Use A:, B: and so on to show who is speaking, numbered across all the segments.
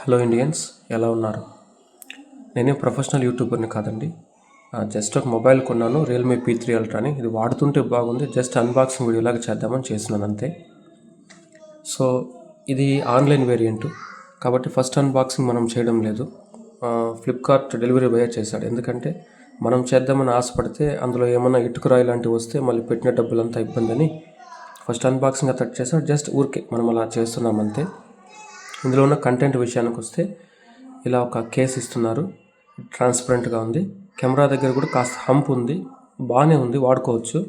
A: Hello Indians, ఎలా ఉన్నారు? నేనే ప్రొఫెషనల్ యూట్యూబర్ని కాదండి. జస్ట్ ఒక మొబైల్ కొన్నాను, రియల్మీ P3 అల్ట్రా అని. ఇది వాడుతుంటే బాగుంది, జస్ట్ అన్బాక్సింగ్ వీడియోలాగా చేద్దామని చేస్తున్నాను అంతే. సో ఇది ఆన్లైన్ వేరియంట్ కాబట్టి ఫస్ట్ అన్బాక్సింగ్ మనం చేయడం లేదు. ఫ్లిప్కార్ట్ డెలివరీ బాయ్ చేశాడు. ఎందుకంటే మనం చేద్దామని ఆశపడితే అందులో ఏమైనా ఇటుకురాయి లాంటివి వస్తే మళ్ళీ పెట్టిన డబ్బులంతా ఇబ్బందని ఫస్ట్ అన్బాక్సింగ్ అతడు చేశాడు. జస్ట్ ఊరికే మనం అలా చేస్తున్నాం అంతే. ఇందులో ఉన్న కంటెంట్ విషయానికి వస్తే ఇలా ఒక కేస్ ఇస్తున్నారు, ట్రాన్స్పరెంట్గా ఉంది. కెమెరా దగ్గర కూడా కాస్త హంప్ ఉంది, బాగానే ఉంది, వాడుకోవచ్చు,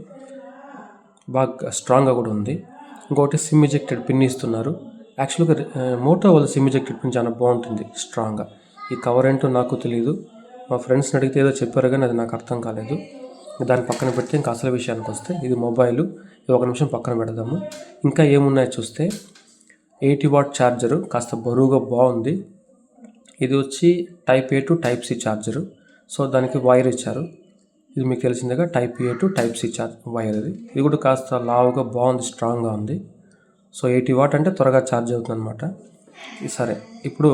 A: బాగా స్ట్రాంగ్గా కూడా ఉంది. ఇంకొకటి సిమ్ ఇజెక్టెడ్ పిన్ ఇస్తున్నారు. యాక్చువల్గా మోటో వాళ్ళ సిమ్ ఇజెక్టెడ్ పిన్ చాలా బాగుంటుంది, స్ట్రాంగ్గా. ఈ కవర్ ఏంటో నాకు తెలియదు, మా ఫ్రెండ్స్ని అడిగితే ఏదో చెప్పారు కానీ అది నాకు అర్థం కాలేదు. దాన్ని పక్కన పెడితే ఇంకా అసలు విషయానికి వస్తే ఇది మొబైలు. ఇది ఒక నిమిషం పక్కన పెడదాము. ఇంకా ఏమున్నాయో చూస్తే 80 వాట్ ఛార్జరు, కాస్త బరువుగా బాగుంది. ఇది వచ్చి type A to type C charger. So దానికి వైర్ ఇచ్చారు. ఇది మీకు తెలిసిందిగా type A to type C wire. ఇది కూడా కాస్త లావుగా బాగుంది, స్ట్రాంగ్గా ఉంది. సో 80 వాట్ అంటే త్వరగా ఛార్జ్ అవుతుంది అనమాట. సరే, ఇప్పుడు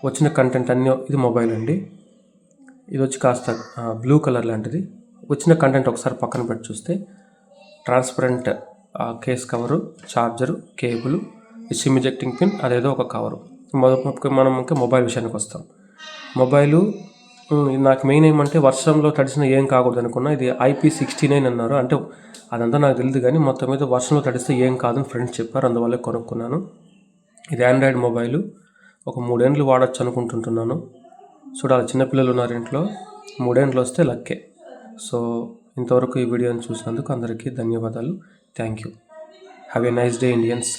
A: వచ్చిన కంటెంట్ అన్నీ, ఇది మొబైల్ అండి. ఇది వచ్చి కాస్త బ్లూ కలర్ లాంటిది. వచ్చిన కంటెంట్ ఒకసారి పక్కన పెట్టి చూస్తే transparent case cover, charger, cable, SIM ejecting pin, అదేదో ఒక కవరు. మనం ఇంకా మొబైల్ విషయానికి వస్తాం. మొబైలు నాకు మెయిన్ ఏమంటే వర్షంలో తడిసిన ఏం కాకూడదు అనుకున్నా. ఇది IP69 అన్నారు, అంటే అదంతా నాకు తెలియదు కానీ మొత్తం మీద వర్షంలో తడిస్తే ఏం కాదని ఫ్రెండ్స్ చెప్పారు, అందువల్లే కొనుక్కున్నాను. ఇది ఆండ్రాయిడ్ మొబైలు, ఒక 3 ఏళ్ళు వాడచ్చు అనుకుంటున్నాను. చూడాలి, చిన్నపిల్లలు ఉన్నారు ఇంట్లో, 3 ఏళ్ళు వస్తే లక్కే. సో ఇంతవరకు ఈ వీడియోని చూసినందుకు అందరికీ ధన్యవాదాలు. Thank you. Have a nice day Indians.